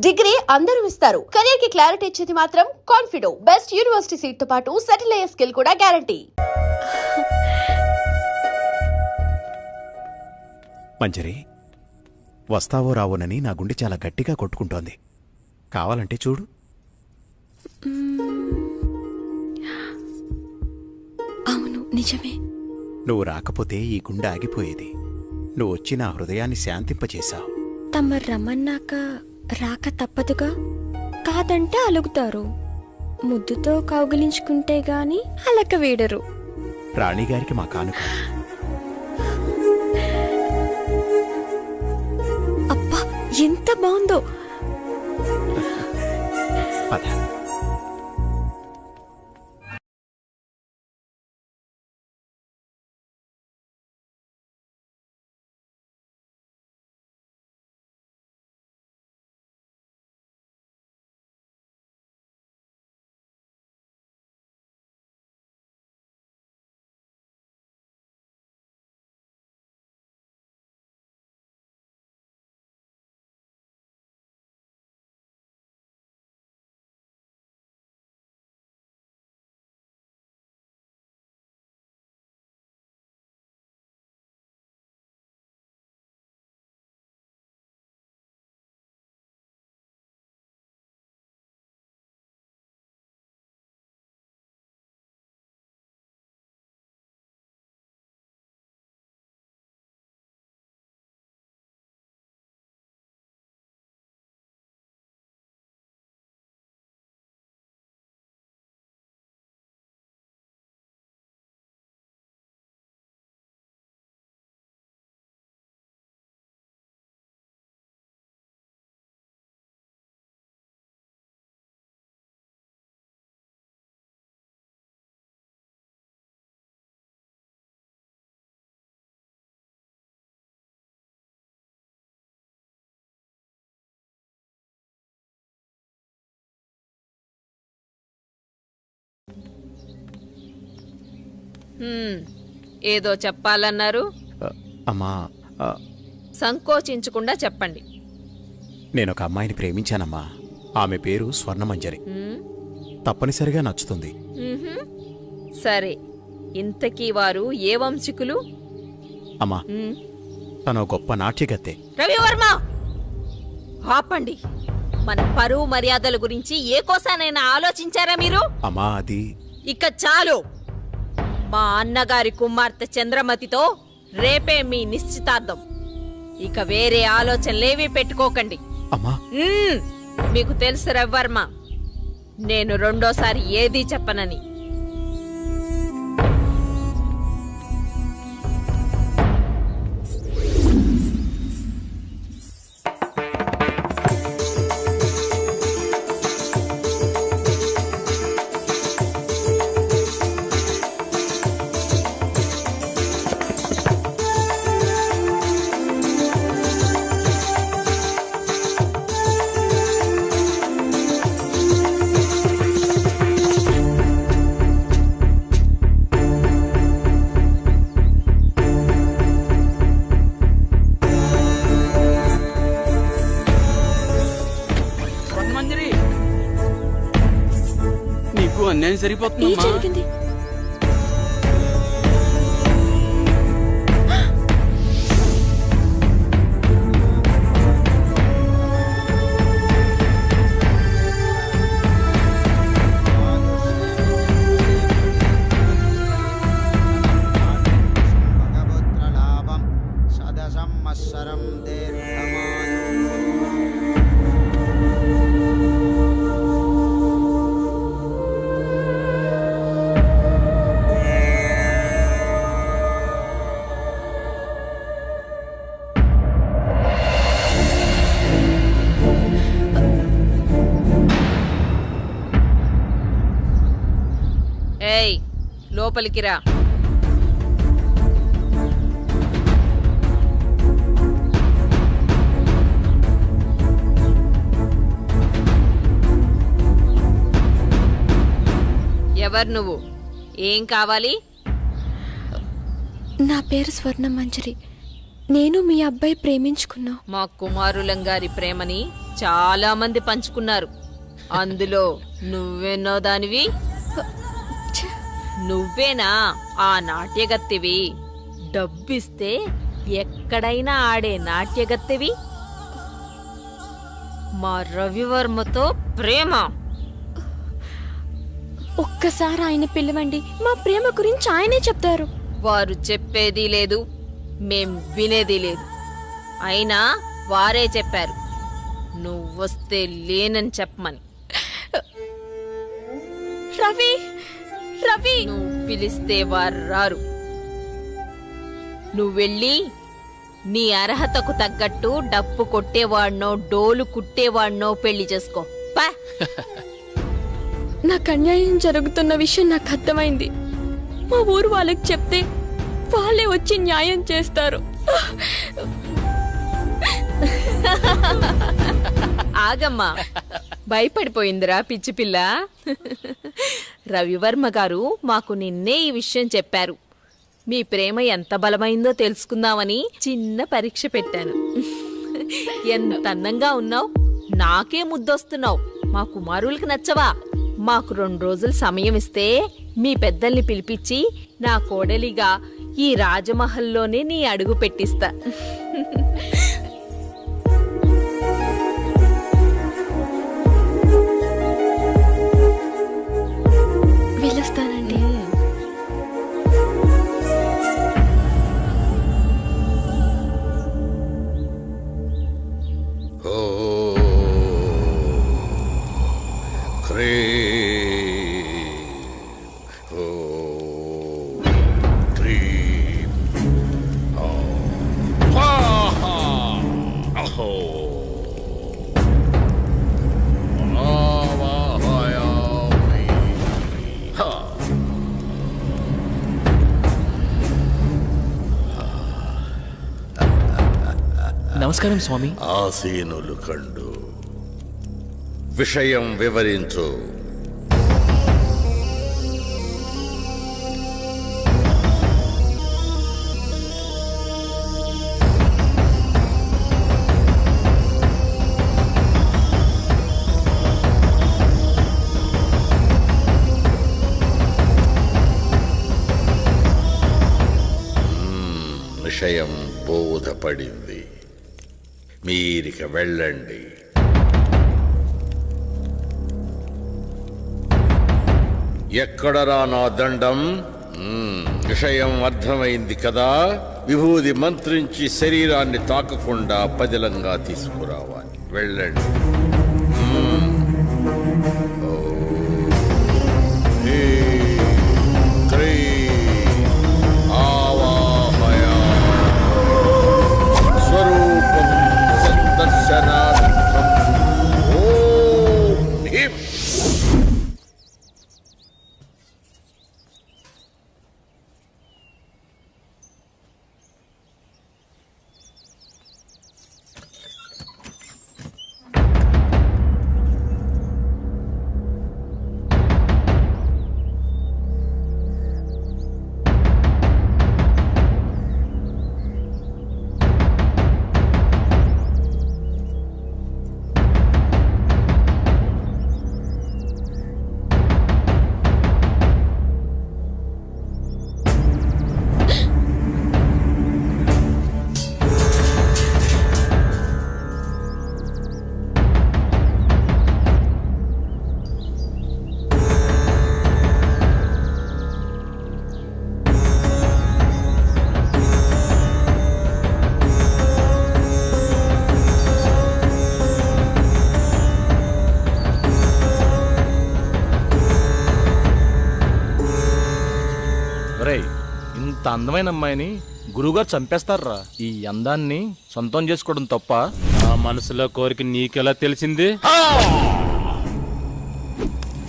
Degree అందరూ ఇస్తారు, career కి క్లారిటీ ఇచ్చేది మాత్రం కాన్ఫిడో. బెస్ట్ యూనివర్సిటీ సీట్ తో పాటు సెటిల్ అయ్యే స్కిల్ కూడా గ్యారంటీ. మంజరి, వస్తావో రావోనని నా గుండె చాలా గట్టిగా కొట్టుకుంటోంది. కావాలంటే చూడు. అవును, నిజమే. నువ్వు రాకపోతే ఈ గుండె ఆగిపోయేది. నువ్వు వచ్చి నా హృదయాన్ని శాంతింపచేశావు. తమరు రమ్మన్నాక రాక తప్పదుగా. కాదంటే అలుగుతారు. ముద్దుతో కౌగిలించుకుంటే గాని అలక వీడరు. రాణిగారికి మా కానుక. అబ్బా, ఎంత బాగుందో. పద. ఏదో చెప్పాలన్నారు. అమ్మా, సంకోచించకుండా చెప్పండి. నేనొక అమ్మాయిని ప్రేమించానమ్మా. ఆమె పేరు స్వర్ణమంజరి. తప్పనిసరిగా నచ్చుతుంది. సరే, ఇంతకీ వారు ఏ వంశికులు? అమ్మా, తను గొప్ప నాట్యగత్తె. రవివర్మ, ఆపండి. మన పరువు మర్యాదల గురించి ఏ కోసానైనా ఆలోచించారా మీరు? అమ్మా, అది ఇక చాలు. మా అన్నగారి కుమార్తె చంద్రమతితో రేపే మీ నిశ్చితార్థం. ఇక వేరే ఆలోచనలేవీ పెట్టుకోకండి. అమ్మా, మీకు తెలుసు రవివర్మ, నేను రెండోసారి ఏదీ చెప్పనని. అన్యాయం సరిపోతుందమ్మా. జరిగింది? ఏయ్, లోపలికి రా. ఎవరు నువ్వు? ఏం కావాలి? నా పేరు స్వర్ణమంజరి. నేను మీ అబ్బాయి ప్రేమించుకున్నా. మా కుమారులంగారి ప్రేమని చాలా మంది పంచుకున్నారు. అందులో నువ్వెన్నో దానివి. నువ్వేనా ఆ నాట్యగత్తెవి? డబ్బిస్తే ఎక్కడైనా ఆడే నాట్యగత్తెవి. మా రవివర్మతో ప్రేమ. ఒక్కసారి ఆయన పిలవండి, మా ప్రేమ గురించి ఆయనే చెప్తారు. వారు చెప్పేది లేదు, మేం వినేది లేదు. అయినా వారే చెప్పారు నువ్వొస్తే లేనని చెప్పమని. రవి రవి నువ్వు పిలిస్తే వారు రారు. నువ్వెళ్ళి నీ అర్హతకు తగ్గట్టు డప్పు కొట్టేవాడినో డోలు కుట్టేవాడినో పెళ్లి చేసుకో. పా. నాకు అన్యాయం జరుగుతున్న విషయం నాకు అర్థమైంది. మా ఊరు వాళ్ళకి చెప్తే వాళ్ళే వచ్చి న్యాయం చేస్తారు. ఆగమ్మా, భయపడిపోయిందిరా పిచ్చి పిల్ల. రవివర్మ గారు మాకు నిన్నే ఈ విషయం చెప్పారు. మీ ప్రేమ ఎంత బలమైందో తెలుసుకుందామని చిన్న పరీక్ష పెట్టాను. ఎంత అందంగా ఉన్నావు, నాకే ముద్దొస్తున్నావు. మా కుమారులకు నచ్చవా? మాకు 2 రోజులు సమయం ఇస్తే మీ పెద్దల్ని పిలిపించి నా కోడలిగా ఈ రాజమహల్లోనే నీ అడుగు పెట్టిస్తా. వెళ్ళొస్తానండి. ఓ క్రీ ఓ క్రీ ఓ ఆహా అహో ఆవాహయామి హా నమస్కారం స్వామి. ఆసీనులు కండు విషయం వివరించు. విషయం బోధపడింది. మీరిక వెళ్ళండి. ఎక్కడరా నా దండం? విషయం అర్థమైంది కదా. విభూది మంత్రించి శరీరాన్ని తాకకుండా పదిలంగా తీసుకురావాలి. వెళ్ళండి. ఓ హే క్రీ ఆవాహయా స్వరూపం సందర్శనార్థం. ఓం హ్రీం. ఇంత అందమైన అమ్మాయిని గురువుగారు చంపేస్తారా? ఈ అందాన్ని సొంతం చేసుకోవడం తప్ప? నా మనసులో కోరిక నీకెలా తెలిసింది?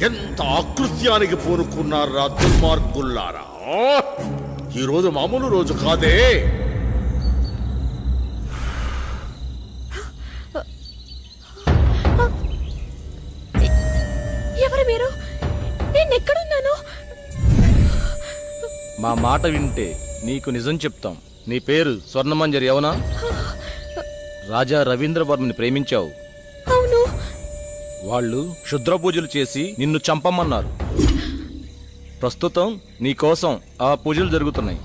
ఎంత ఆకృత్యానికి పూనుకున్నారా దుర్మార్గుల్లారా! ఈరోజు మామూలు రోజు కాదే. ఎవరు మీరు? నేను ఎక్కడున్నాను? మా మాట వింటే నీకు నిజం చెప్తాం. నీ పేరు స్వర్ణమంజరి అవునా? రాజా రవీంద్రవర్మని ప్రేమించావు. అవును. వాళ్ళు క్షుద్ర పూజలు చేసి నిన్ను చంపమన్నారు. ప్రస్తుతం నీ కోసం ఆ పూజలు జరుగుతున్నాయి.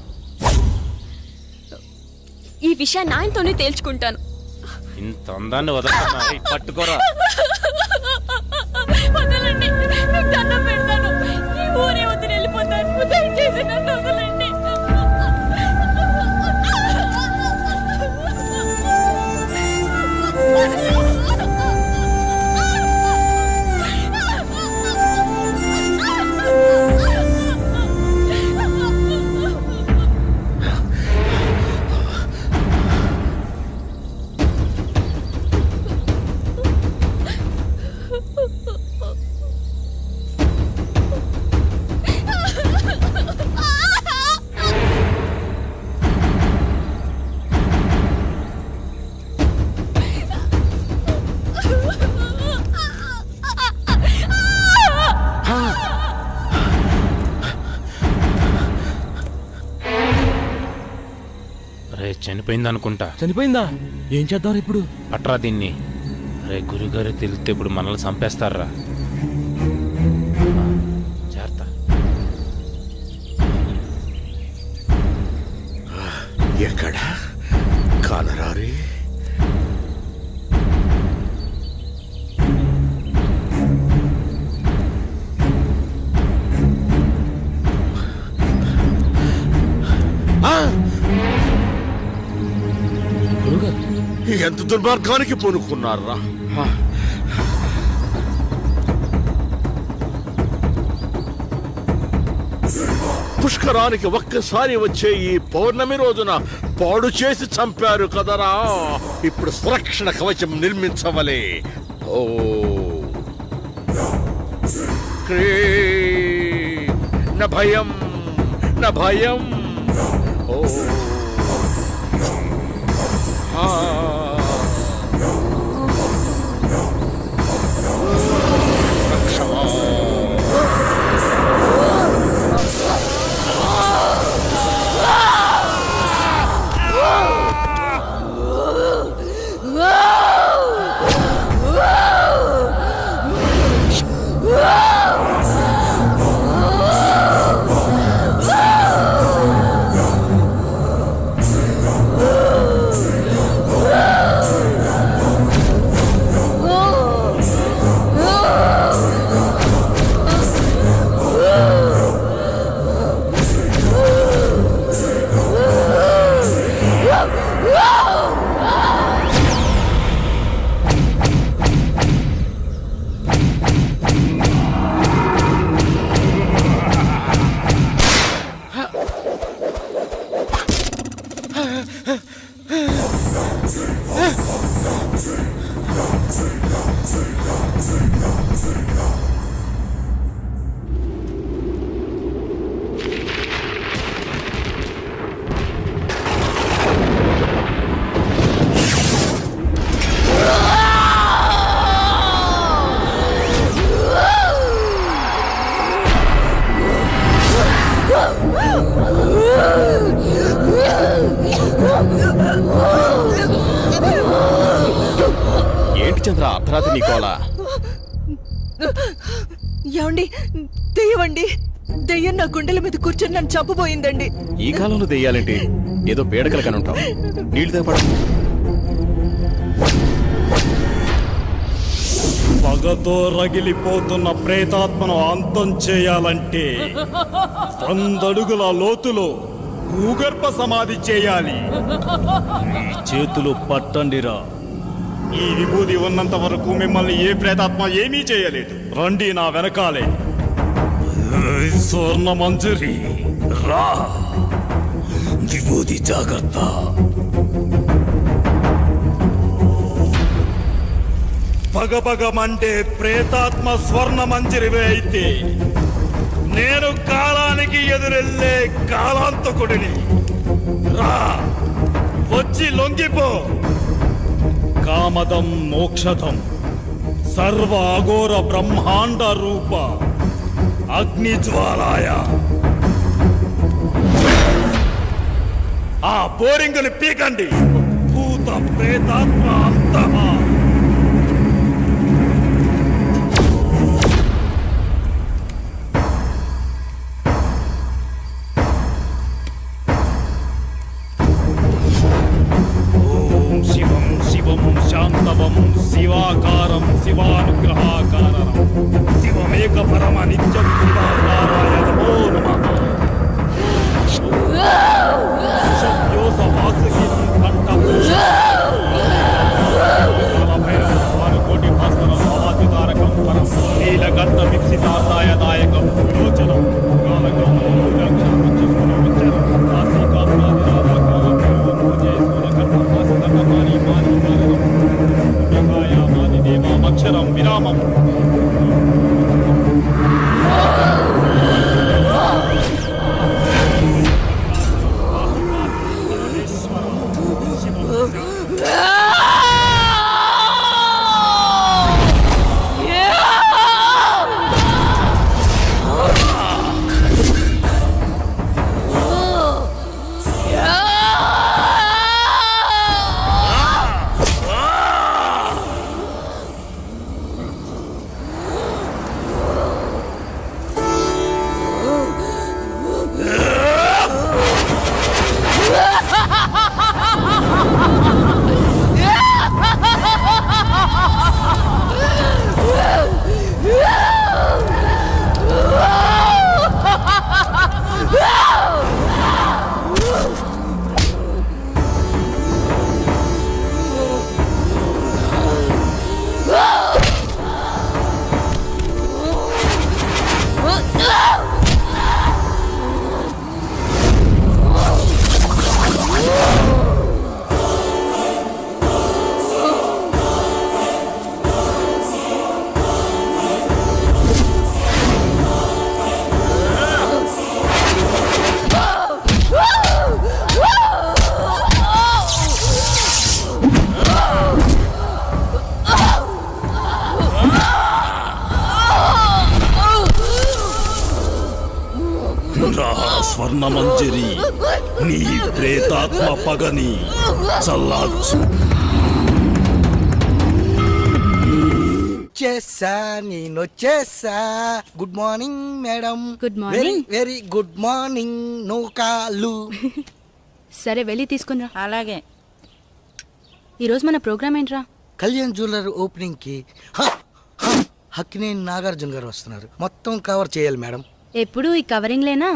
ఈ విషయాన్ని ఆయనతోనే తేల్చుకుంటాను. ఇంత అందాన్ని వదలన్నా ఏయ్, పట్టుకోరా. వదలండి, మీకు దండం పెడతాను. ఈ ఊరే వదిలి వెళ్ళిపోతాను. దయచేసి నన్ను వదలండి. రే చనిపోయింది అనుకుంటా. చనిపోయిందా? ఏం చేద్దాం ఇప్పుడు? అట్రా దీన్ని. రే గురుగారు తెలిస్తే ఇప్పుడు మనల్ని చంపేస్తారా. చేరతా. ఎక్కడ కానరారే? గురుగారు, ఎంత దుర్మార్గానికి పూనుకున్నారా? పుష్కరానికి ఒక్కసారి వచ్చే ఈ పౌర్ణమి రోజున పాడు చేసి చంపారు కదరా. ఇప్పుడు సురక్షణ కవచం నిర్మించవలే. ఓ న భయం న భయం. ఓ ఏంటి చంద్ర అర్ధరాత్రి నీకోలా? ఏమండి, దెయ్యమండి. దెయ్యం నా గుండెల మీద కూర్చొని నన్ను చంపబోయిందండి. ఈ కాలంలో దెయ్యాలేంటి? ఏదో పేడకలు కనుంటావు. నీళ్లు తేపడం. పగతో రగిలిపోతున్న ప్రేతాత్మను అంతం చేయాలంటే 100 అడుగుల లోతులో భూగర్భ సమాధి చేయాలి. ఈ చేతులు పట్టండిరా. ఈ విభూది ఉన్నంత వరకు మిమ్మల్ని ఏ ప్రేతాత్మ ఏమీ చేయలేదు. రండి నా వెనకాలే. స్వర్ణ మంజరి రా. విభూది జాగ్రత్త. పగపగమంటే ప్రేతాత్మ స్వర్ణ మంజరివే అయితే నేను కాలానికి ఎదురెళ్ళే కాలాంతకుడిని. రా, వచ్చి లొంగిపో. కామదం మోక్షదం సర్వ అఘోర బ్రహ్మాండ రూప అగ్నిజ్వాలాయ. ఆ బోరింగుని పీకండి. భూత ప్రేతాత్మ అంతమా. శివానుగ్రహ కారణం శివమేక పరమ నిత్యం శివాకారాయ నమో నమః సుషవ్యోస వాసుకిం కంఠభూషణం కోటి భాస్కరం భవాతితారకం పరం నీలకంఠ విక్షితార్థాయదాయకం విలోచనం అక్షరం విరామం స్వర్ణమంజరి నీ ప్రేతాత్మ పగని చల్లార్చు. నేనొచ్చేసా. Good morning madam. Good morning. Very good morning. No call. సరే వెళ్ళి తీసుకునిరా. అలాగే. ఈరోజు మన ప్రోగ్రామ్ ఏంట్రా? కళ్యాణ్ జ్యువెలర్ ఓపెనింగ్ కి హక్కినేని నాగార్జున గారు వస్తున్నారు. మొత్తం కవర్ చేయాలి మేడం. ఎప్పుడు ఈ కవరింగ్ లేనా?